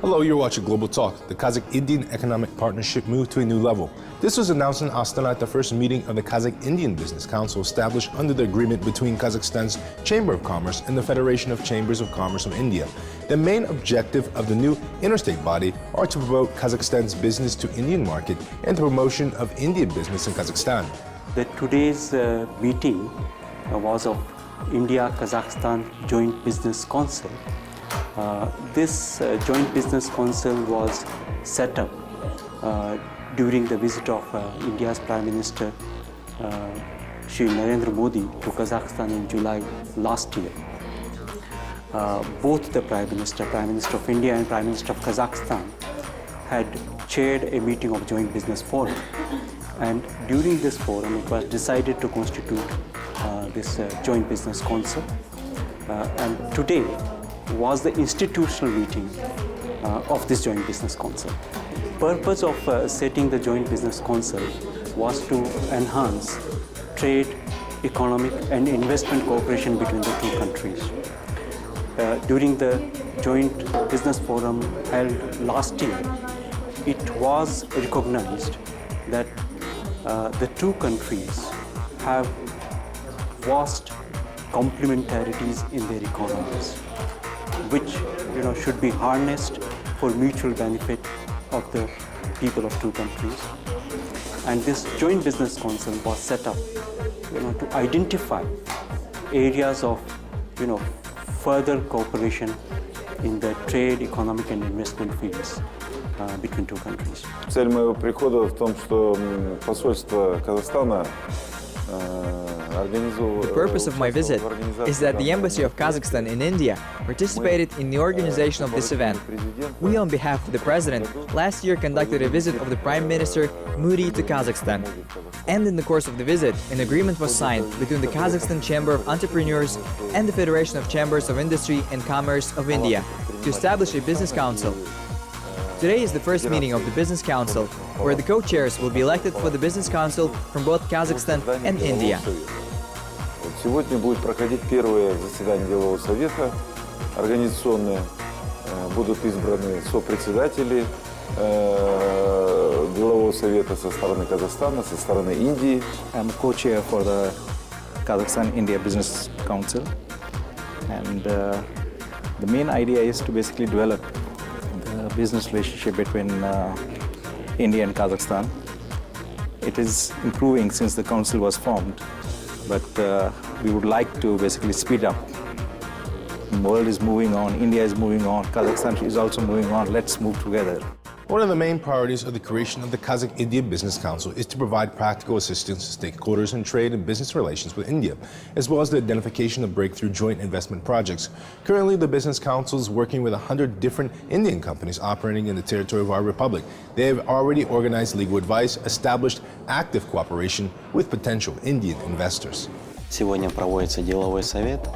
Hello, you're watching Global Talk. The Kazakh-Indian economic partnership moved to a new level. This was announced in Astana at the first meeting of the Kazakh-Indian Business Council established under the agreement between Kazakhstan's Chamber of Commerce and the Federation of Chambers of Commerce of India. The main objective of the new interstate body are to promote Kazakhstan's business to Indian market and the promotion of Indian business in Kazakhstan. Today's meeting was of India-Kazakhstan Joint Business Council. This Joint Business Council was set up during the visit of India's Prime Minister Shri Narendra Modi to Kazakhstan in July last year. Both the Prime Minister of India and Prime Minister of Kazakhstan had chaired a meeting of Joint Business Forum. And during this forum, it was decided to constitute this Joint Business Council. And today was the institutional meeting of this Joint Business Council. Purpose of setting the Joint Business Council was to enhance trade, economic and investment cooperation between the two countries. During the Joint Business Forum held last year, it was recognized that the two countries have vast complementarities in their economies, which should be harnessed for mutual benefit of the people of two countries. And this Joint Business Council was set up to identify areas of further cooperation in the trade, economic and investment fields between two countries. Цель моего прихода в том, что посольство Казахстана The purpose of my visit is that the Embassy of Kazakhstan in India participated in the organization of this event. We, on behalf of the President, last year conducted a visit of the Prime Minister Modi to Kazakhstan. And in the course of the visit, an agreement was signed between the Kazakhstan Chamber of Entrepreneurs and the Federation of Chambers of Industry and Commerce of India to establish a business council. Today is the first meeting of the Business Council, where the co-chairs will be elected for the Business Council from both Kazakhstan and India. Сегодня будет проходить первое заседание делового совета организационное. Будут избраны сопредседатели делового совета со стороны Казахстана, со стороны Индии. I'm a co-chair for the Kazakhstan-India Business Council, and the main idea is to basically develop the business relationship between India and Kazakhstan. It is improving since the council was formed, but we would like to basically speed up. The world is moving on, India is moving on, Kazakhstan is also moving on. Let's move together. One of the main priorities of the creation of the Kazakh-Indian Business Council is to provide practical assistance to stakeholders in trade and business relations with India, as well as the identification of breakthrough joint investment projects. Currently, the Business Council is working with 100 different Indian companies operating in the territory of our republic. They have already organized legal advice, established active cooperation with potential Indian investors. Сегодня проводится деловой совет.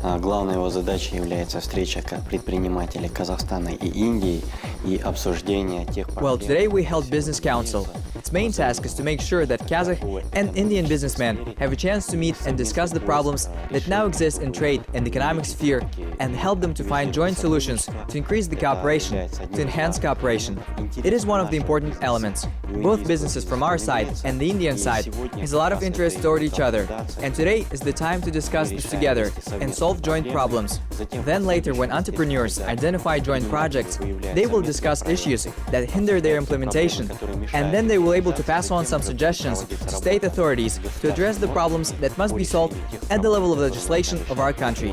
Главной его задачей является встреча предпринимателей Казахстана и Индии и обсуждение тех проблем. Well, today we held Business Council. Its main task is to make sure that Kazakh and Indian businessmen have a chance to meet and discuss the problems that now exist in trade and economic sphere and help them to find joint solutions to increase the cooperation, to enhance cooperation. It is one of the important elements. Both businesses from our side and the Indian side has a lot of interest toward each other, and today is the time to discuss this together and solve joint problems. Then later, when entrepreneurs identify joint projects, they will discuss issues that hinder their implementation, and then they will be able to pass on some suggestions to state authorities to address the problems that must be solved at the level of legislation of our country.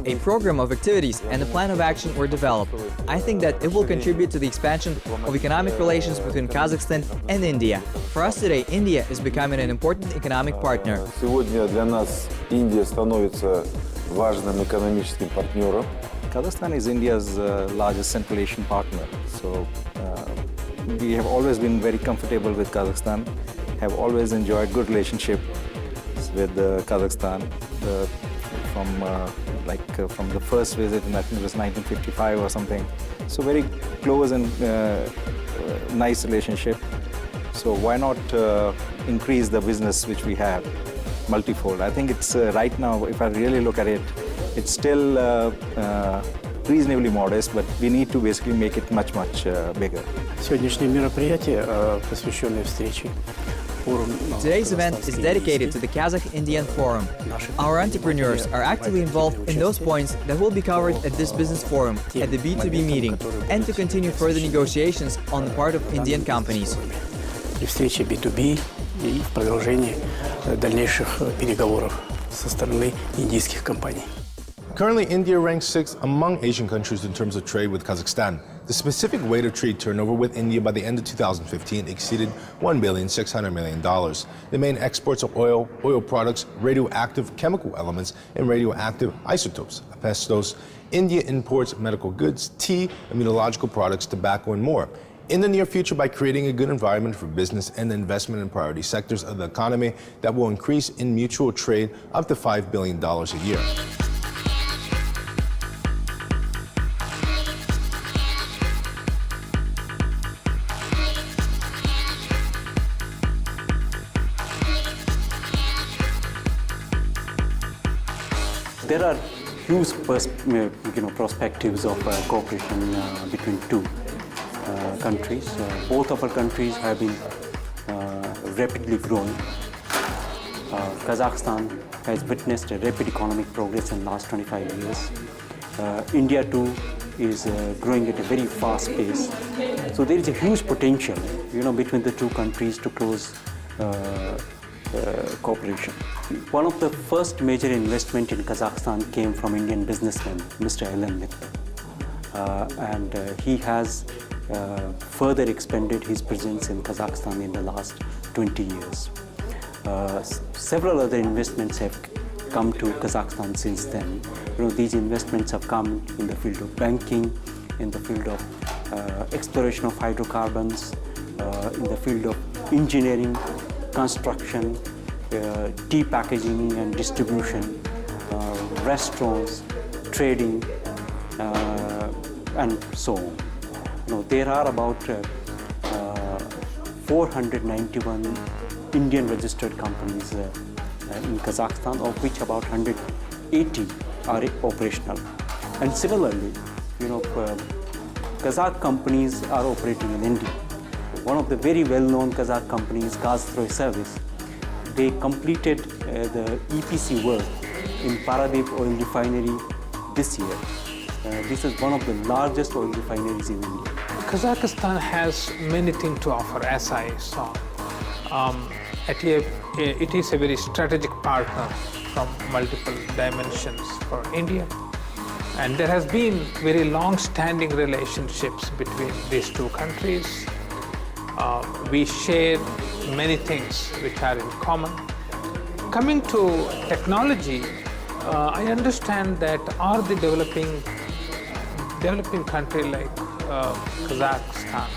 A program of activities and a plan of action were developed. I think that it will contribute to the expansion of economic relations between Kazakhstan and India. For us today, India is becoming an important economic partner. Сегодня для нас Индия становится важным экономическим партнером. Kazakhstan is India's largest Central Asian partner, so we have always been very comfortable with Kazakhstan, have always enjoyed good relationship with Kazakhstan from the first visit, and I think it was 1955 or something. So very close and nice relationship. So why not increase the business which we have multifold? I think it's right now, if I really look at it, it's still reasonably modest, but we need to basically make it much bigger. Сегодняшнее мероприятие, посвященное встрече, форум. Today's event is dedicated to the Kazakh-Indian Forum. Our entrepreneurs are actively involved in those points that will be covered at this business forum, at the B2B meeting, and to continue further negotiations on the part of Indian companies. При встрече B2B и в продолжении дальнейших переговоров со стороны индийских компаний. Currently, India ranks 6th among Asian countries in terms of trade with Kazakhstan. The specific weight of trade turnover with India by the end of 2015 exceeded $1.6 billion. The main exports of oil, oil products, radioactive chemical elements, and radioactive isotopes, asbestos. India imports medical goods, tea, immunological products, tobacco, and more. In the near future, by creating a good environment for business and investment in priority sectors of the economy that will increase in mutual trade up to $5 billion a year. There are huge perspectives of cooperation between two countries. Both of our countries have been rapidly growing. Kazakhstan has witnessed a rapid economic progress in the last 25 years. India too is growing at a very fast pace. So there is a huge potential, between the two countries to close cooperation. One of the first major investment in Kazakhstan came from Indian businessman, Mr. Alan and he has further expanded his presence in Kazakhstan in the last 20 years. Several other investments have come to Kazakhstan since then. These investments have come in the field of banking, in the field of exploration of hydrocarbons, in the field of engineering, construction, tea packaging and distribution, restaurants, trading, and so on. There are about 491 Indian registered companies in Kazakhstan, of which about 180 are operational. And similarly, Kazakh companies are operating in India. One of the very well-known Kazakh companies, KZ Service, they completed the EPC work in Paradip oil refinery this year. This is one of the largest oil refineries in India. Kazakhstan has many things to offer, as I saw. It is a very strategic partner from multiple dimensions for India. And there has been very long-standing relationships between these two countries. We share many things which are in common. Coming to technology, I understand that all the developing country like Kazakhstan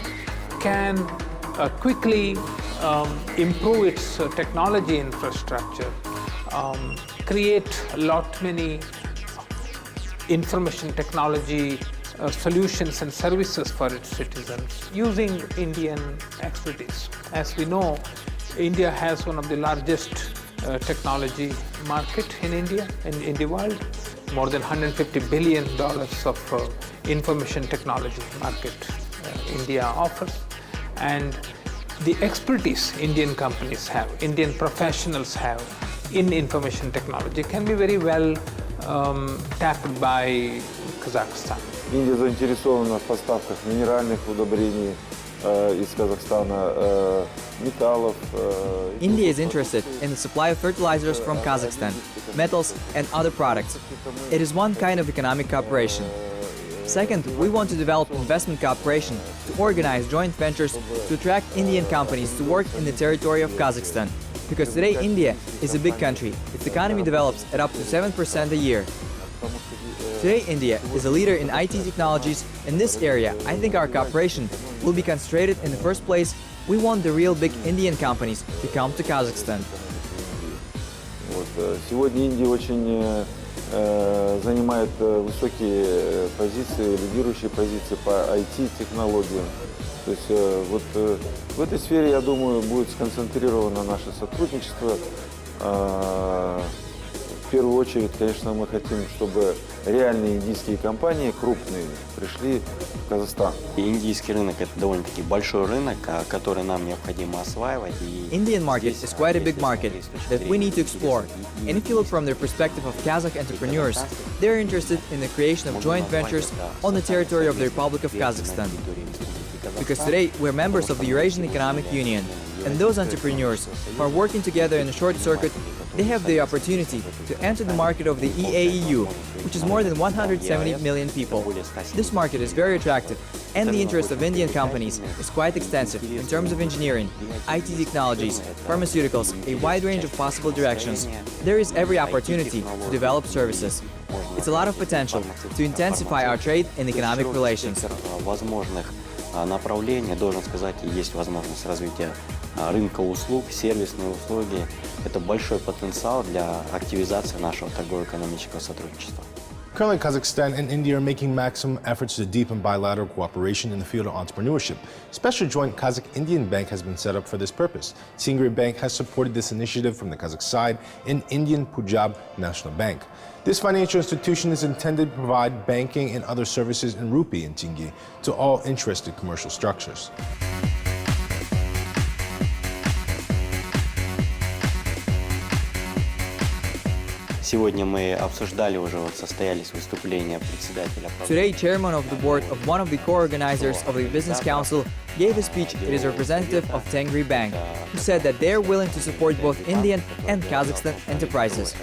can quickly improve its technology infrastructure, create many information technology solutions and services for its citizens using Indian expertise. As we know, India has one of the largest technology market in the world. More than $150 billion of information technology market India offers. And the expertise Indian companies have, Indian professionals have in information technology can be very well tapped by Kazakhstan. Индия заинтересована в поставках минеральных удобрений из Казахстана, металлов. India is interested in the supply of fertilizers from Kazakhstan, metals and other products. It is one kind of economic cooperation. Second, we want to develop investment cooperation to organize joint ventures to attract Indian companies to work in the territory of Kazakhstan. Because today India is a big country. Its economy develops at up to 7% a year. Today India is a leader in IT technologies. In this area, I think our cooperation will be concentrated in the first place. We want the real big Indian companies to come to Kazakhstan. Сегодня Индия очень занимает высокие позиции, лидирующие позиции по IT-технологиям. То есть в этой сфере, я думаю, будет сконцентрировано наше сотрудничество. первую очередь, конечно, мы хотим, чтобы реальные индийские компании, крупные, пришли в Казахстан. И индийский рынок – это довольно-таки большой рынок, который нам необходимо осваивать. Indian market is quite a big market that we need to explore. And if you look from the perspective of Kazakh entrepreneurs, they're interested in the creation of joint ventures on the territory of the Republic of Kazakhstan. Because today we're members of the Eurasian Economic Union, and those entrepreneurs who are working together in a short circuit, they have the opportunity to enter the market of the EAEU, which is more than 170 million people. This market is very attractive, and the interest of Indian companies is quite extensive in terms of engineering, IT technologies, pharmaceuticals, a wide range of possible directions. There is every opportunity to develop services. It's a lot of potential to intensify our trade and economic relations. Возможных направлений, должен сказать, и есть возможность развития рынка услуг, сервисные услуги. Это большой потенциал для активизации нашего торгово-экономического сотрудничества. Currently, Kazakhstan and India are making maximum efforts to deepen bilateral cooperation in the field of entrepreneurship. A special joint Kazakh-Indian bank has been set up for this purpose. Tengri Bank has supported this initiative from the Kazakh side in Indian Punjab National Bank. This financial institution is intended to provide banking and other services in rupee and tenge to all interested commercial structures. Сегодня мы обсуждали уже, состоялись выступления председателя. Today, chairman of the board of one of the co-organizers of the Business Council gave a speech to his representative of Tengri Bank, who said that they are willing to support both Indian and Kazakhstan enterprises.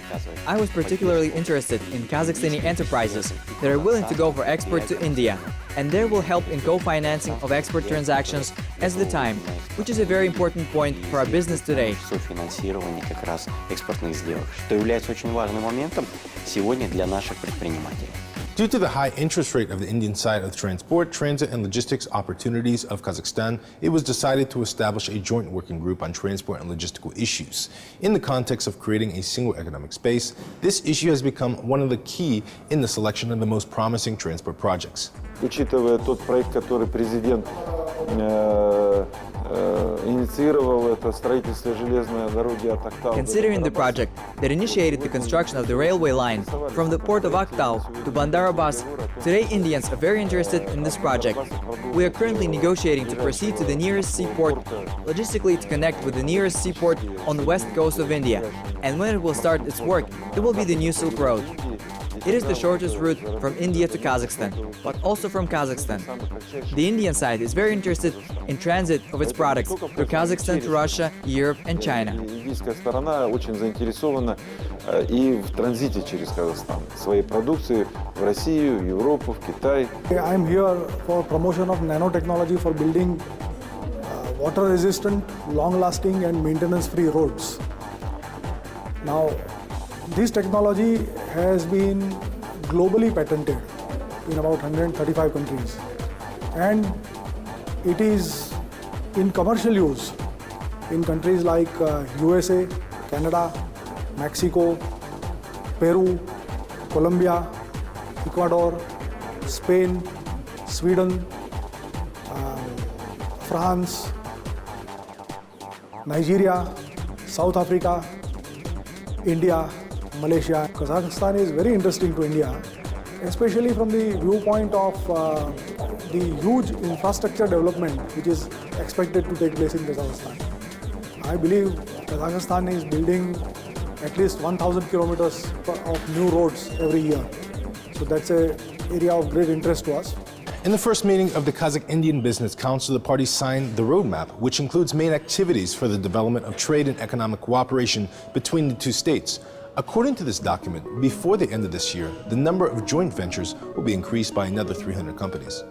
I was particularly interested in Kazakhstani enterprises that are willing to go for export to India, and they will help in co-financing of export transactions as the time, which is a very important point for our business today. Софинансирование как раз экспортных сделок, что является очень важным моментом сегодня для наших предпринимателей. Due to the high interest rate of the Indian side of transport, transit, and logistics opportunities of Kazakhstan, it was decided to establish a joint working group on transport and logistical issues. In the context of creating a single economic space, this issue has become one of the key in the selection of the most promising transport projects. Учитывая тот проект, который президент инициировал, это строительство железной дороги от Актау. Considering the project that initiated the construction of the railway line from the port of Aktau to Bandar Abbas, today Indians are very interested in this project. We are currently negotiating to proceed to the nearest seaport, logistically to connect with the nearest seaport on the west coast of India. And when it will start its work, it will be the new Silk Road. It is the shortest route from India to Kazakhstan, but also from Kazakhstan. The Indian side is very interested in transit of its products through Kazakhstan to Russia, Europe and China. Индийская сторона очень заинтересована и в транзите через Казахстан. Своей продукции в Россию, Европу, в Китай. I am here for promotion of nanotechnology for building water-resistant, long-lasting and maintenance-free roads. Now, this technology has been globally patented in about 135 countries, and it is in commercial use in countries like USA, Canada, Mexico, Peru, Colombia, Ecuador, Spain, Sweden, France, Nigeria, South Africa, India, Malaysia. Kazakhstan is very interesting to India, especially from the viewpoint of the huge infrastructure development which is expected to take place in Kazakhstan. I believe Kazakhstan is building at least 1,000 kilometers of new roads every year. So that's an area of great interest to us. In the first meeting of the Kazakh Indian Business Council, the parties signed the roadmap, which includes main activities for the development of trade and economic cooperation between the two states. According to this document, before the end of this year, the number of joint ventures will be increased by another 300 companies.